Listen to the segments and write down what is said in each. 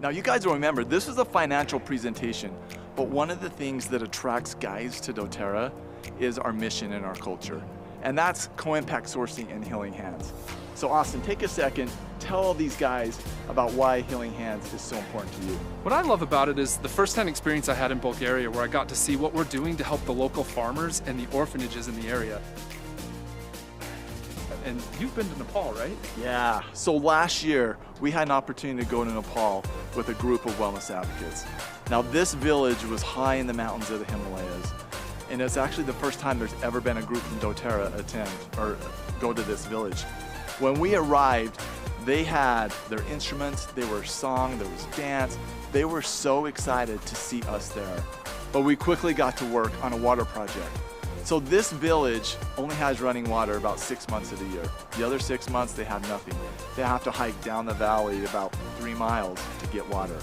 Now you guys will remember, this was a financial presentation, but one of the things that attracts guys to doTERRA is our mission and our culture. And that's co-impact sourcing and healing hands. So Austin, take a second, tell all these guys about why healing hands is so important to you. What I love about it is the first-hand experience I had in Bulgaria, where I got to see what we're doing to help the local farmers and the orphanages in the area. And you've been to Nepal, right? Yeah, so last year we had an opportunity to go to Nepal with a group of wellness advocates. Now this village was high in the mountains of the Himalayas, and it's actually the first time there's ever been a group from doTERRA attend or go to this village. When we arrived, they had their instruments, there was song, there was dance. They were so excited to see us there. But we quickly got to work on a water project. So this village only has running water about 6 months of the year. The other 6 months they have nothing. They have to hike down the valley about 3 miles to get water.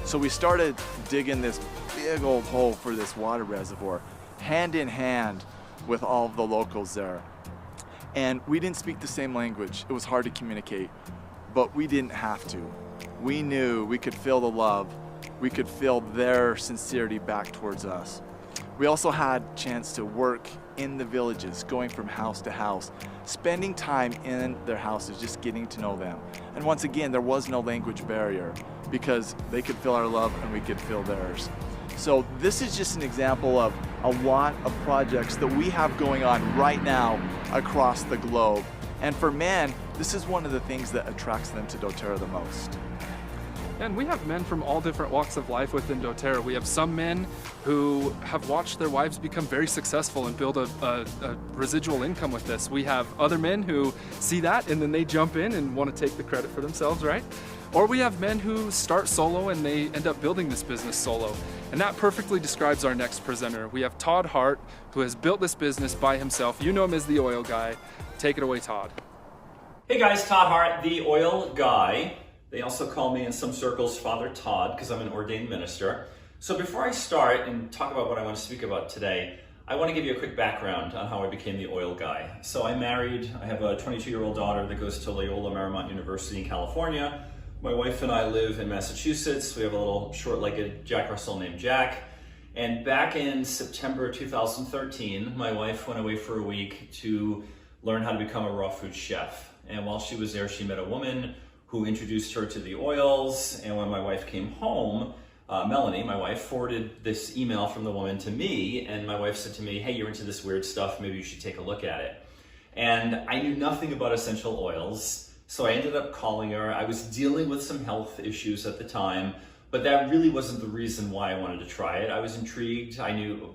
So we started digging this big old hole for this water reservoir, hand in hand with all of the locals there. And we didn't speak the same language. It was hard to communicate, but we didn't have to. We knew we could feel the love. We could feel their sincerity back towards us. We also had a chance to work in the villages, going from house to house, spending time in their houses, just getting to know them. And once again, there was no language barrier because they could feel our love and we could feel theirs. So this is just an example of a lot of projects that we have going on right now across the globe. And for men, this is one of the things that attracts them to doTERRA the most. And we have men from all different walks of life within doTERRA. We have some men who have watched their wives become very successful and build a residual income with this. We have other men who see that and then they jump in and want to take the credit for themselves, right? Or we have men who start solo and they end up building this business solo. And that perfectly describes our next presenter. We have Todd Hart, who has built this business by himself. You know him as the oil guy. Take it away, Todd. Hey guys, Todd Hart, the oil guy. They also call me in some circles Father Todd because I'm an ordained minister. So before I start and talk about what I want to speak about today, I want to give you a quick background on how I became the oil guy. So I'm married, I have a 22-year-old daughter that goes to Loyola Marymount University in California. My wife and I live in Massachusetts. We have a little short-legged Jack Russell named Jack. And back in September 2013, my wife went away for a week to learn how to become a raw food chef. And while she was there, she met a woman who introduced her to the oils. And when my wife came home, Melanie, my wife, forwarded this email from the woman to me. And my wife said to me, hey, you're into this weird stuff. Maybe you should take a look at it. And I knew nothing about essential oils. So I ended up calling her. I was dealing with some health issues at the time, but that really wasn't the reason why I wanted to try it. I was intrigued. I knew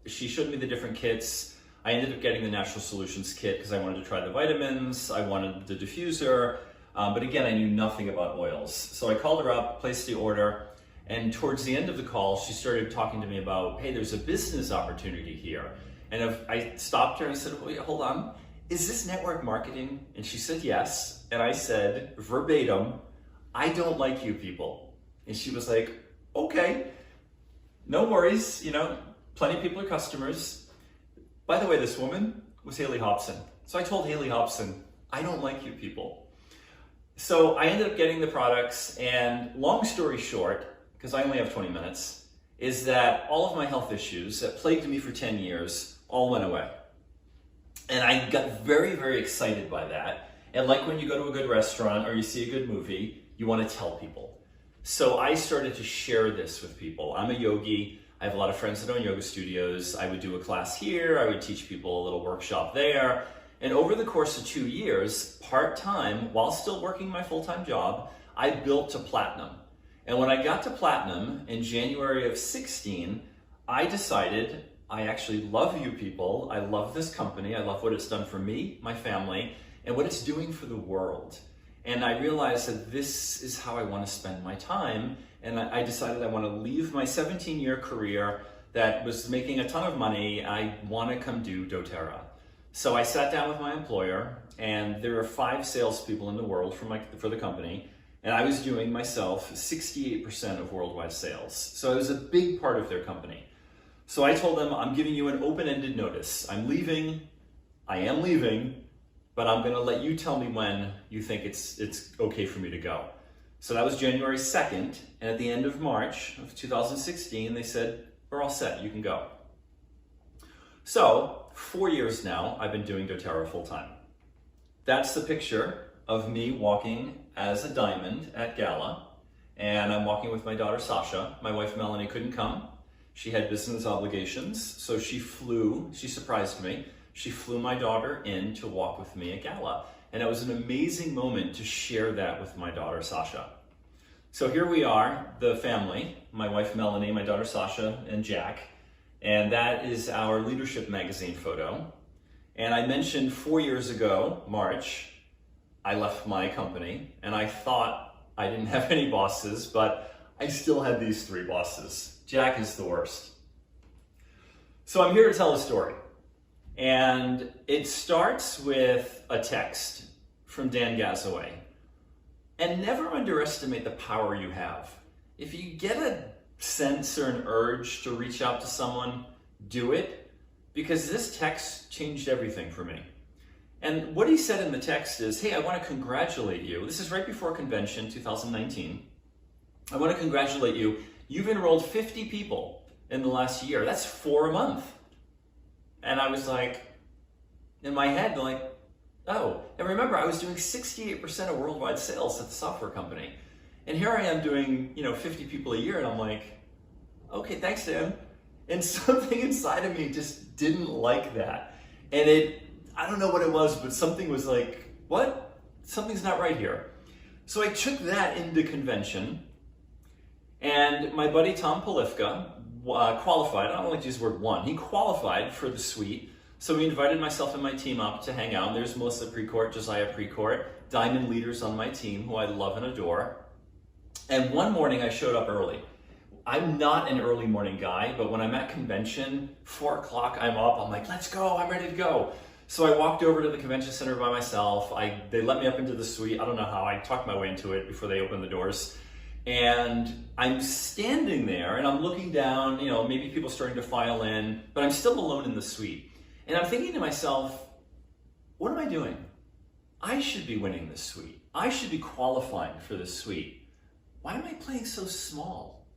she showed me the different kits. I ended up getting the Natural Solutions kit because I wanted to try the vitamins. I wanted the diffuser. But again, I knew nothing about oils. So I called her up, placed the order, and towards the end of the call, she started talking to me about, hey, there's a business opportunity here. And I stopped her and said, wait, hold on, is this network marketing? And she said yes. And I said, verbatim, I don't like you people. And she was like, okay, no worries, you know, plenty of people are customers. By the way, this woman was Haley Hobson. So I told Haley Hobson, I don't like you people. So I ended up getting the products, and long story short, because I only have 20 minutes, is that all of my health issues that plagued me for 10 years all went away. And I got very, very excited by that. And like when you go to a good restaurant or you see a good movie, you want to tell people. So I started to share this with people. I'm a yogi. I have a lot of friends that own yoga studios. I would do a class here. I would teach people a little workshop there. And over the course of 2 years, part-time, while still working my full-time job, I built to platinum. And when I got to platinum in January of 16, I decided I actually love you people. I love this company. I love what it's done for me, my family, and what it's doing for the world. And I realized that this is how I want to spend my time. And I decided I want to leave my 17-year career that was making a ton of money. I want to come do doTERRA. So I sat down with my employer, and there are 5 salespeople in the world for the company, and I was doing myself 68% of worldwide sales. So I was a big part of their company. So I told them, I'm giving you an open-ended notice. I'm leaving, I am leaving, but I'm gonna let you tell me when you think it's okay for me to go. So that was January 2nd, and at the end of March of 2016, they said, we're all set, you can go. So, 4 years now, I've been doing doTERRA full-time. That's the picture of me walking as a diamond at Gala, and I'm walking with my daughter Sasha. My wife Melanie couldn't come. She had business obligations, so she surprised me. She flew my daughter in to walk with me at Gala. And it was an amazing moment to share that with my daughter Sasha. So here we are, the family, my wife Melanie, my daughter Sasha, and Jack. And that is our leadership magazine photo. And I mentioned 4 years ago, March, I left my company, and I thought I didn't have any bosses, but I still had these 3 bosses. Jack is the worst. So I'm here to tell a story. And it starts with a text from Dan Gazaway. And never underestimate the power you have. If you get a sense or an urge to reach out to someone, do it, because this text changed everything for me. And what he said in the text is, hey, I want to congratulate you. This is right before convention, 2019. I want to congratulate you. You've enrolled 50 people in the last year. That's 4 a month. And I was like, in my head, like, oh. And remember, I was doing 68% of worldwide sales at the software company. And here I am doing, 50 people a year, and I'm like, okay, thanks, Dan. And something inside of me just didn't like that. And I don't know what it was, but something was like, what? Something's not right here. So I took that into convention, and my buddy Tom Polifka qualified. I don't like to use the word won. He qualified for the suite. So we invited myself and my team up to hang out. There's Melissa Precourt, Josiah Precourt, diamond leaders on my team who I love and adore. And one morning I showed up early. I'm not an early morning guy, but when I'm at convention, 4 o'clock, I'm up. I'm like, let's go. I'm ready to go. So I walked over to the convention center by myself. They let me up into the suite. I don't know how. I talked my way into it before they opened the doors. And I'm standing there and I'm looking down, maybe people starting to file in, but I'm still alone in the suite. And I'm thinking to myself, what am I doing? I should be winning this suite. I should be qualifying for this suite. Why am I playing so small?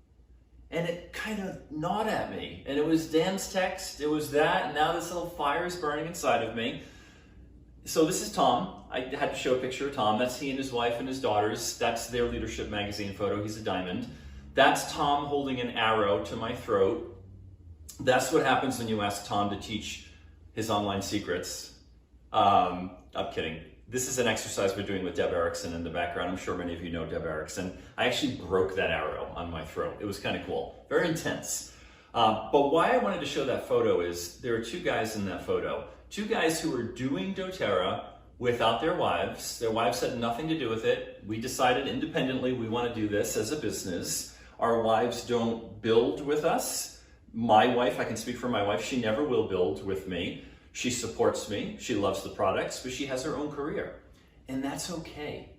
And it kind of gnawed at me. And it was Dan's text, it was that, and now this little fire is burning inside of me. So this is Tom. I had to show a picture of Tom. That's he and his wife and his daughters. That's their leadership magazine photo. He's a diamond. That's Tom holding an arrow to my throat. That's what happens when you ask Tom to teach his online secrets. I'm kidding. This is an exercise we're doing with Deb Erickson in the background. I'm sure many of you know Deb Erickson. I actually broke that arrow on my throat. It was kind of cool. Very intense. But why I wanted to show that photo is there are 2 guys in that photo. 2 guys who are doing doTERRA without their wives. Their wives had nothing to do with it. We decided independently we want to do this as a business. Our wives don't build with us. My wife, I can speak for my wife, she never will build with me. She supports me, she loves the products, but she has her own career. And that's okay.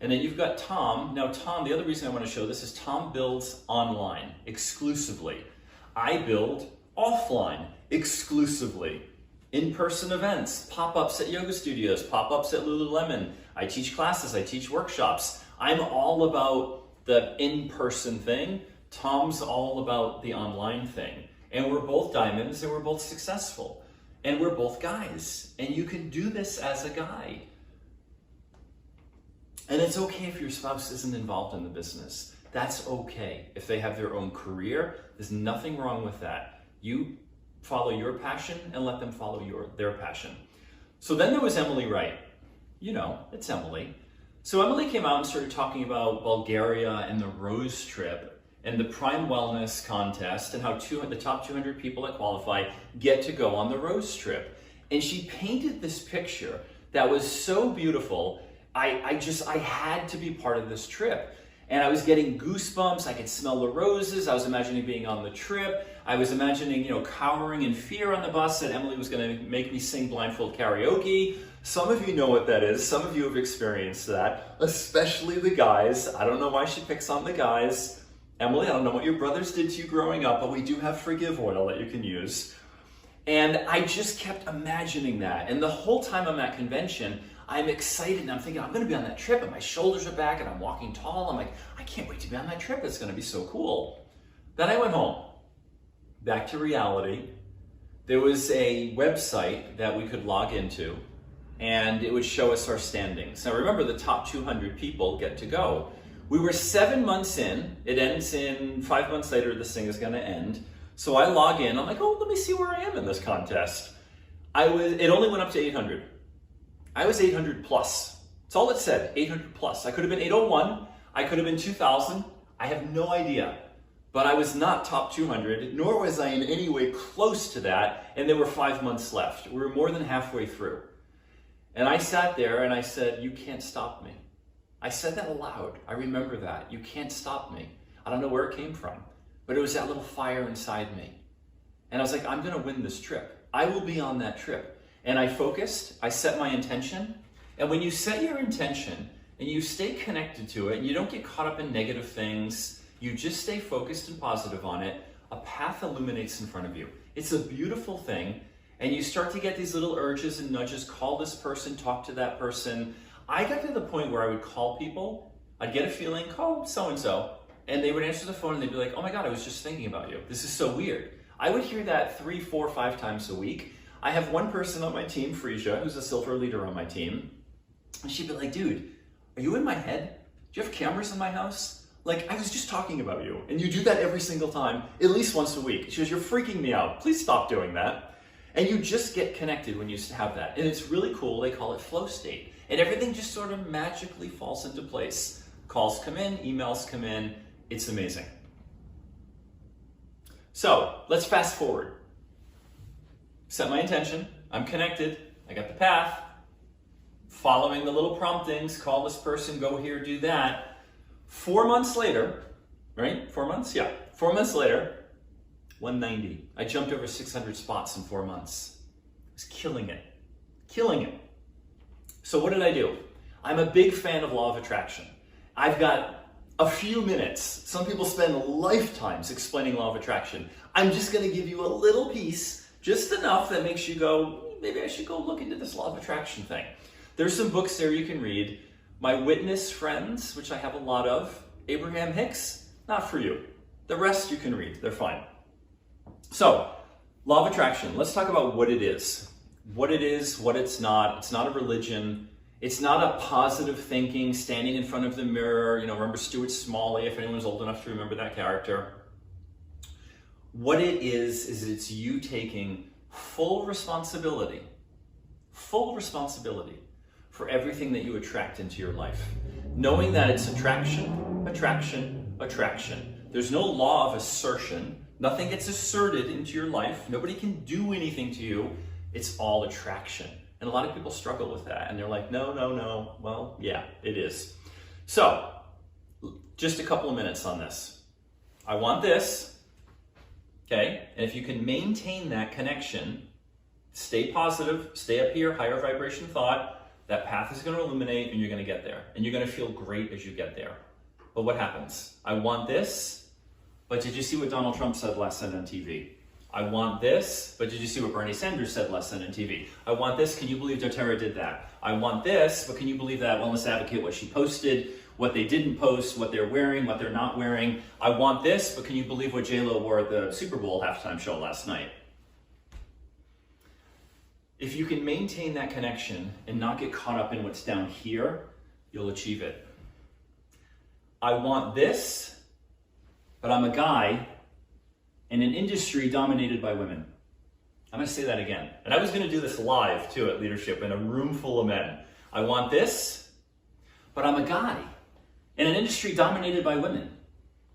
And then you've got Tom. Now Tom, the other reason I want to show this is Tom builds online exclusively. I build offline exclusively. In-person events, pop-ups at yoga studios, pop-ups at Lululemon. I teach classes, I teach workshops. I'm all about the in-person thing. Tom's all about the online thing. And we're both diamonds and we're both successful. And we're both guys. And you can do this as a guy. And it's okay if your spouse isn't involved in the business. That's okay. If they have their own career, there's nothing wrong with that. You follow your passion and let them follow their passion. So then there was Emily Wright. It's Emily. So Emily came out and started talking about Bulgaria and the Rose Trip and the Prime Wellness Contest and how the top 200 people that qualify get to go on the Rose Trip. And she painted this picture that was so beautiful. I had to be part of this trip. And I was getting goosebumps. I could smell the roses. I was imagining being on the trip. I was imagining, cowering in fear on the bus that Emily was going to make me sing blindfold karaoke. Some of you know what that is. Some of you have experienced that, especially the guys. I don't know why she picks on the guys. Emily, I don't know what your brothers did to you growing up, but we do have Forgive oil that you can use. And I just kept imagining that. And the whole time I'm at convention, I'm excited and I'm thinking, I'm gonna be on that trip and my shoulders are back and I'm walking tall. I'm like, I can't wait to be on that trip. It's gonna be so cool. Then I went home, back to reality. There was a website that we could log into and it would show us our standings. Now remember, the top 200 people get to go. We were 7 months in. It ends in 5 months later, this thing is gonna end. So I log in, I'm like, oh, let me see where I am in this contest. It only went up to 800. I was 800 plus. That's all it said, 800 plus. I could have been 801, I could have been 2000, I have no idea. But I was not top 200, nor was I in any way close to that, and there were 5 months left. We were more than halfway through. And I sat there and I said, you can't stop me. I said that aloud. I remember that. You can't stop me. I don't know where it came from, but it was that little fire inside me. And I was like, I'm gonna win this trip. I will be on that trip. And I focused, I set my intention. And when you set your intention and you stay connected to it and you don't get caught up in negative things, you just stay focused and positive on it, a path illuminates in front of you. It's a beautiful thing. And you start to get these little urges and nudges, call this person, talk to that person. I got to the point where I would call people, I'd get a feeling, call so-and-so, and they would answer the phone and they'd be like, oh my God, I was just thinking about you. This is so weird. I would hear that 3, 4, 5 times a week. I have one person on my team, Frisia, who's a silver leader on my team, and she'd be like, dude, are you in my head? Do you have cameras in my house? Like, I was just talking about you, and you do that every single time, at least once a week. She goes, you're freaking me out. Please stop doing that. And you just get connected when you have that. And it's really cool. They call it flow state. And everything just sort of magically falls into place. Calls come in, emails come in. It's amazing. So let's fast forward. Set my intention. I'm connected. I got the path. Following the little promptings. Call this person, go here, do that. 4 months later, right? 4 months? Yeah. 4 months later, 190. I jumped over 600 spots in 4 months. I was killing it. Killing it. So what did I do? I'm a big fan of law of attraction. I've got a few minutes. Some people spend lifetimes explaining law of attraction. I'm just going to give you a little piece, just enough that makes you go, maybe I should go look into this law of attraction thing. There's some books there you can read. My Witness Friends, which I have a lot of. Abraham Hicks, not for you. The rest you can read. They're fine. So, law of attraction. Let's talk about what it is. What it is, what it's not. It's not a religion. It's not a positive thinking, standing in front of the mirror. You know, remember Stuart Smalley, if anyone's old enough to remember that character. What it is it's you taking full responsibility for everything that you attract into your life. Knowing that it's attraction, attraction, attraction. There's no law of assertion. Nothing gets asserted into your life. Nobody can do anything to you. It's all attraction. And a lot of people struggle with that. And they're like, no. Well, yeah, it is. So, just a couple of minutes on this. I want this, okay? And if you can maintain that connection, stay positive, stay up here, higher vibration thought, that path is going to illuminate and you're going to get there. And you're going to feel great as you get there. But what happens? I want this, but did you see what Donald Trump said last night on TV? I want this, but did you see what Bernie Sanders said last night on TV? I want this, can you believe doTERRA did that? I want this, but can you believe that wellness advocate, what she posted, what they didn't post, what they're wearing, what they're not wearing? I want this, but can you believe what J-Lo wore at the Super Bowl halftime show last night? If you can maintain that connection and not get caught up in what's down here, you'll achieve it. I want this, but I'm a guy in an industry dominated by women. I'm going to say that again. And I was going to do this live too at Leadership in a room full of men. I want this, but I'm a guy in an industry dominated by women.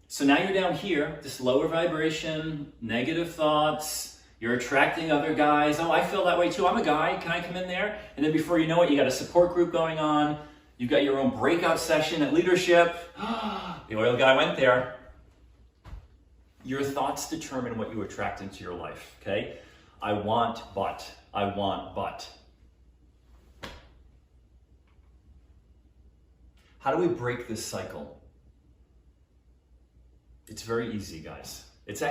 So now you're down here, this lower vibration, negative thoughts, you're attracting other guys. Oh, I feel that way too. I'm a guy. Can I come in there? And then before you know it, you got a support group going on. You've got your own breakout session at Leadership. The oil guy went there. Your thoughts determine what you attract into your life, okay? I want, but. I want, but. How do we break this cycle? It's very easy, guys. It's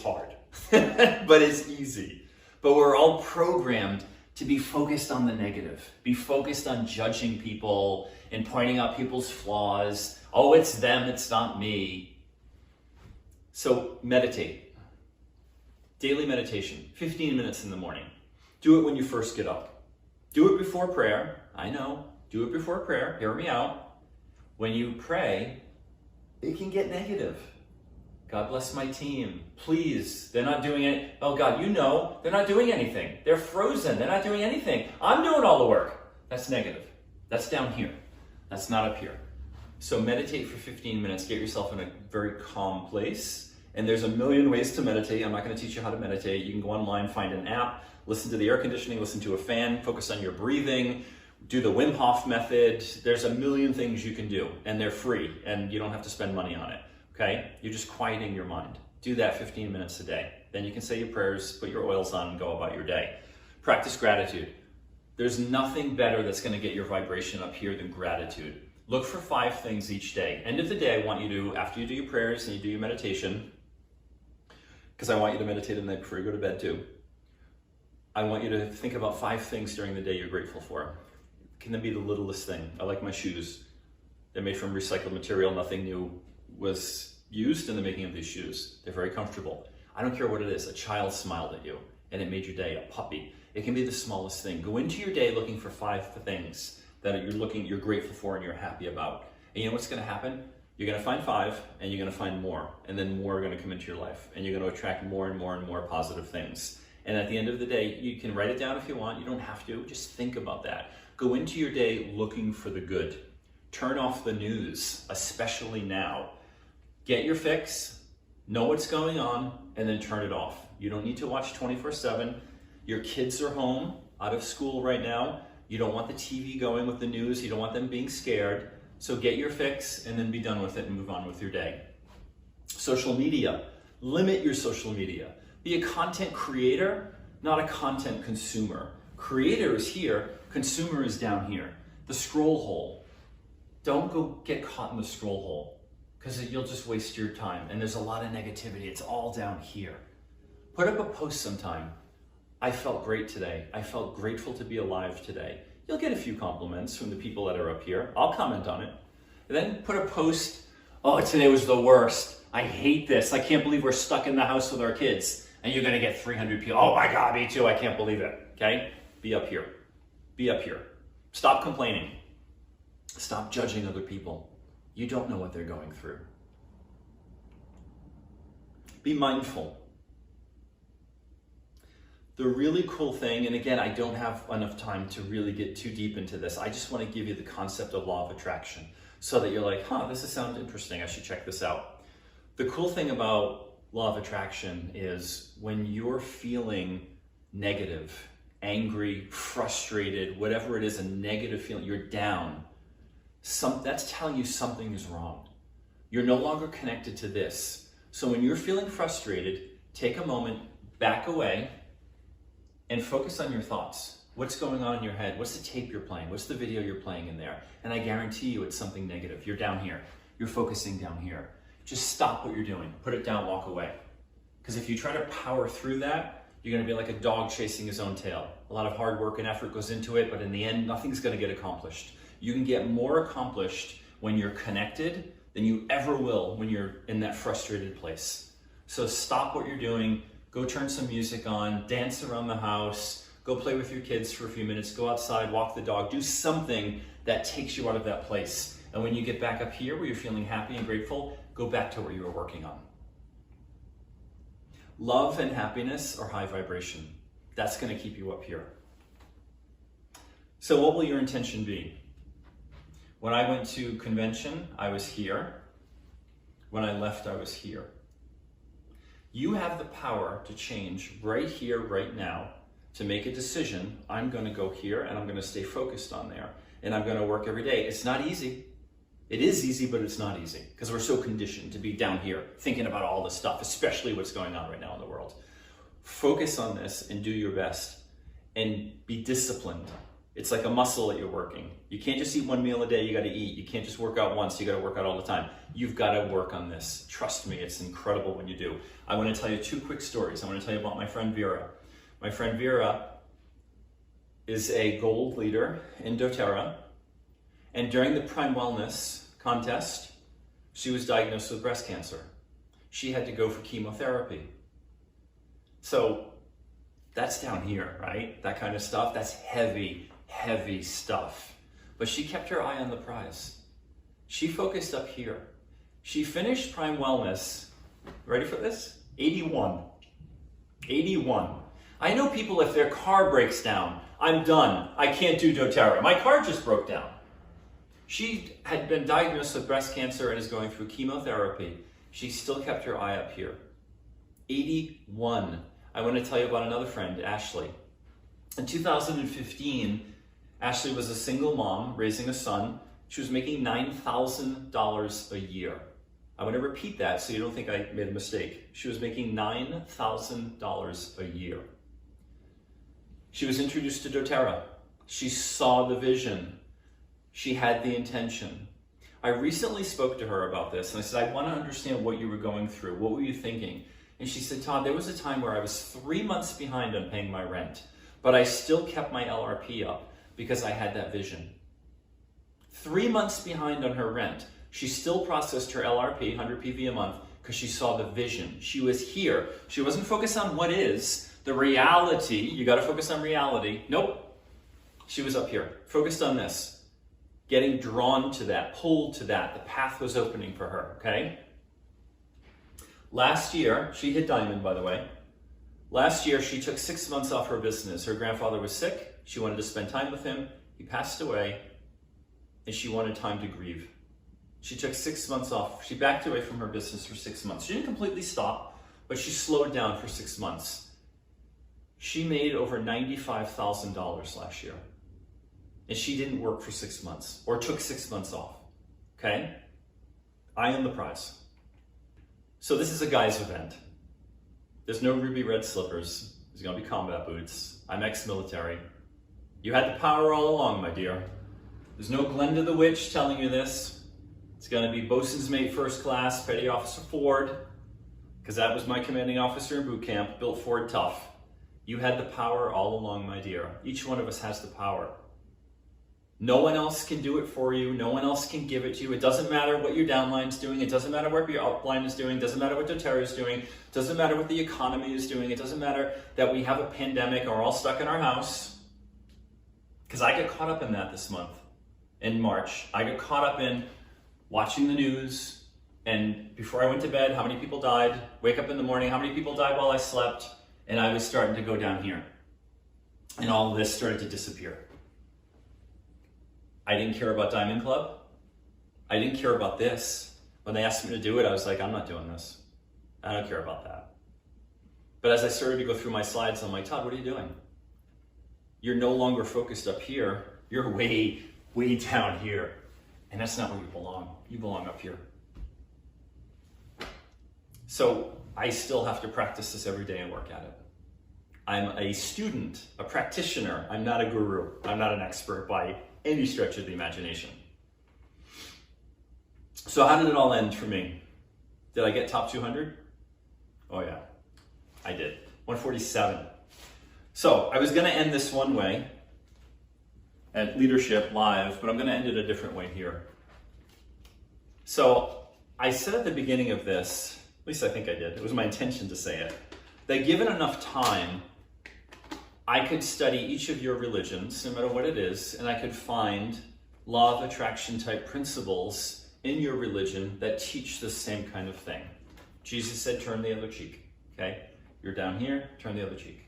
hard, but it's easy. But we're all programmed to be focused on the negative, be focused on judging people and pointing out people's flaws. Oh, it's them, it's not me. So meditate. Daily meditation, 15 minutes in the morning. Do it when you first get up. Do it before prayer. I know, do it before prayer. Hear me out. When you pray, it can get negative. God bless my team. Please, they're not doing it. Oh God, you know, they're not doing anything. They're frozen. They're not doing anything. I'm doing all the work. That's negative. That's down here. That's not up here. So meditate for 15 minutes. Get yourself in a very calm place. And there's a million ways to meditate. I'm not going to teach you how to meditate. You can go online, find an app, listen to the air conditioning, listen to a fan, focus on your breathing, do the Wim Hof method. There's a million things you can do, and they're free, and you don't have to spend money on it. Okay? You're just quieting your mind. Do that 15 minutes a day. Then you can say your prayers, put your oils on, and go about your day. Practice gratitude. There's nothing better that's going to get your vibration up here than gratitude. Look for 5 things each day. End of the day, I want you to, after you do your prayers and you do your meditation, because I want you to meditate the night before you go to bed too, I want you to think about 5 things during the day you're grateful for. Can that be the littlest thing? I like my shoes. They're made from recycled material. Nothing new was used in the making of these shoes. They're very comfortable. I don't care what it is. A child smiled at you and it made your day. A puppy. It can be the smallest thing. Go into your day looking for 5 things that you're grateful for and you're happy about. And you know what's going to happen? You're going to find 5 and you're going to find more, and then more are going to come into your life, and you're going to attract more and more and more positive things. And at the end of the day, you can write it down if you want. You don't have to. Just think about that. Go into your day looking for the good. Turn off the news, especially now. Get your fix, know what's going on, and then turn it off. You don't need to watch 24/7. Your kids are home, out of school right now. You don't want the TV going with the news. You don't want them being scared. So get your fix and then be done with it and move on with your day. Social media. Limit your social media. Be a content creator, not a content consumer. Creator is here, consumer is down here. The scroll hole. Don't go get caught in the scroll hole, because you'll just waste your time. And there's a lot of negativity. It's all down here. Put up a post sometime. I felt great today. I felt grateful to be alive today. You'll get a few compliments from the people that are up here. I'll comment on it. And then put a post. Oh, today was the worst. I hate this. I can't believe we're stuck in the house with our kids. And you're going to get 300 people. Oh my God, me too. I can't believe it. Okay? Be up here. Be up here. Stop complaining. Stop judging other people. You don't know what they're going through. Be mindful. The really cool thing, and again, I don't have enough time to really get too deep into this. I just want to give you the concept of law of attraction so that you're like, this sounds interesting. I should check this out. The cool thing about law of attraction is when you're feeling negative, angry, frustrated, whatever it is, a negative feeling, you're down. That's telling you something is wrong. You're no longer connected to this. So when you're feeling frustrated, take a moment, back away, and focus on your thoughts. What's going on in your head? What's the tape you're playing? What's the video you're playing in there? And I guarantee you it's something negative. You're down here. You're focusing down here. Just stop what you're doing. Put it down, walk away. Because if you try to power through that, you're going to be like a dog chasing his own tail. A lot of hard work and effort goes into it, but in the end, nothing's going to get accomplished. You can get more accomplished when you're connected than you ever will when you're in that frustrated place. So stop what you're doing. Go turn some music on, dance around the house, go play with your kids for a few minutes, go outside, walk the dog, do something that takes you out of that place. And when you get back up here where you're feeling happy and grateful, go back to what you were working on. Love and happiness are high vibration. That's going to keep you up here. So what will your intention be? When I went to convention, I was here. When I left, I was here. You have the power to change right here, right now, to make a decision. I'm going to go here and I'm going to stay focused on there. And I'm going to work every day. It's not easy. It is easy, but it's not easy because we're so conditioned to be down here thinking about all this stuff, especially what's going on right now in the world. Focus on this and do your best and be disciplined. It's like a muscle that you're working. You can't just eat one meal a day, you got to eat. You can't just work out once, you got to work out all the time. You've got to work on this. Trust me, it's incredible when you do. I want to tell you 2 quick stories. I want to tell you about my friend Vera. My friend Vera is a gold leader in doTERRA, and during the Prime Wellness contest, she was diagnosed with breast cancer. She had to go for chemotherapy. So that's down here, right? That kind of stuff, that's heavy, heavy stuff. But she kept her eye on the prize. She focused up here. She finished Prime Wellness, ready for this? 81. 81. I know people, if their car breaks down, I'm done. I can't do doTERRA. My car just broke down. She had been diagnosed with breast cancer and is going through chemotherapy. She still kept her eye up here. 81. I want to tell you about another friend, Ashley. In 2015, Ashley was a single mom raising a son. She was making $9,000 a year. I want to repeat that so you don't think I made a mistake. She was making $9,000 a year. She was introduced to doTERRA. She saw the vision. She had the intention. I recently spoke to her about this and I said, I want to understand what you were going through. What were you thinking? And she said, Todd, there was a time where I was 3 months behind on paying my rent, but I still kept my LRP up because I had that vision. 3 months behind on her rent. She still processed her LRP, 100 PV a month, because she saw the vision. She was here. She wasn't focused on what is, the reality. You got to focus on reality. Nope. She was up here, focused on this, getting drawn to that, pulled to that. The path was opening for her, okay? Last year, she hit diamond, by the way. Last year, she took 6 months off her business. Her grandfather was sick. She wanted to spend time with him. He passed away, and she wanted time to grieve. She took 6 months off. She backed away from her business for 6 months. She didn't completely stop, but she slowed down for 6 months. She made over $95,000 last year. And she didn't work for 6 months or took 6 months off. Okay? I am the prize. So this is a guy's event. There's no ruby red slippers. There's going to be combat boots. I'm ex-military. You had the power all along, my dear. There's no Glenda the Witch telling you this. It's going to be Bosun's Mate First Class, Petty Officer Ford, because that was my commanding officer in boot camp, built Ford tough. You had the power all along, my dear. Each one of us has the power. No one else can do it for you. No one else can give it to you. It doesn't matter what your downline's doing. It doesn't matter what your upline is doing. It doesn't matter what doTERRA is doing. It doesn't matter what the economy is doing. It doesn't matter that we have a pandemic or we're all stuck in our house. Because I get caught up in that this month, in March. I get caught up in watching the news, and before I went to bed, how many people died? Wake up in the morning, how many people died while I slept? And I was starting to go down here. And all of this started to disappear. I didn't care about Diamond Club. I didn't care about this. When they asked me to do it, I was like, I'm not doing this. I don't care about that. But as I started to go through my slides, I'm like, Todd, what are you doing? You're no longer focused up here. You're way, way down here. And that's not where you belong. You belong up here. So I still have to practice this every day and work at it. I'm a student, a practitioner. I'm not a guru. I'm not an expert by any stretch of the imagination. So how did it all end for me? Did I get top 200? Oh yeah, I did. 147. So I was going to end this one way at Leadership Live, but I'm going to end it a different way here. So I said at the beginning of this, at least I think I did, it was my intention to say it, that given enough time, I could study each of your religions, no matter what it is, and I could find law of attraction type principles in your religion that teach the same kind of thing. Jesus said, turn the other cheek, okay? You're down here, turn the other cheek,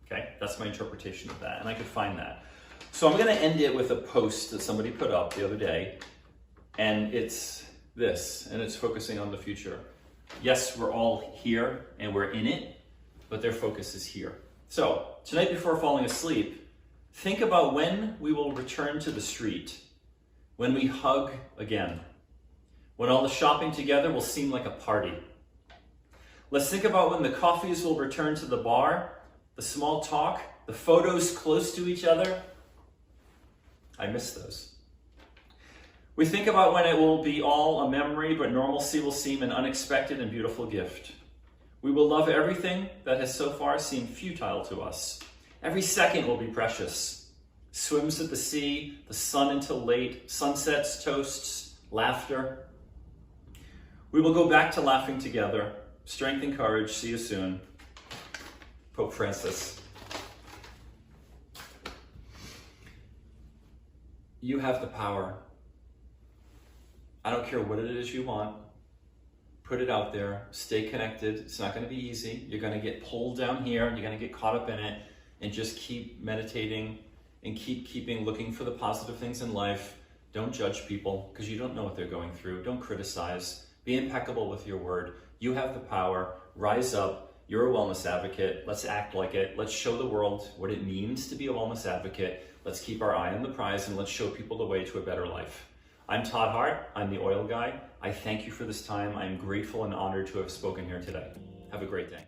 okay? That's my interpretation of that, and I could find that. So I'm gonna end it with a post that somebody put up the other day, and it's this, and it's focusing on the future. Yes, we're all here, and we're in it, but their focus is here. So, tonight before falling asleep, think about when we will return to the street, when we hug again, when all the shopping together will seem like a party. Let's think about when the coffees will return to the bar, the small talk, the photos close to each other. I miss those. We think about when it will be all a memory, but normalcy will seem an unexpected and beautiful gift. We will love everything that has so far seemed futile to us, Every second will be precious. Swims at the sea, the sun until late, sunsets, toasts, laughter. We will go back to laughing together. Strength and courage. See you soon. Pope Francis. You have the power. I don't care what it is you want. Put it out there. Stay connected. It's not going to be easy. You're going to get pulled down here. You're going to get caught up in it. And just keep meditating and keeping looking for the positive things in life. Don't judge people because you don't know what they're going through. Don't criticize. Be impeccable with your word. You have the power. Rise up. You're a wellness advocate. Let's act like it. Let's show the world what it means to be a wellness advocate. Let's keep our eye on the prize and let's show people the way to a better life. I'm Todd Hart. I'm the Oil Guy. I thank you for this time. I'm grateful and honored to have spoken here today. Have a great day.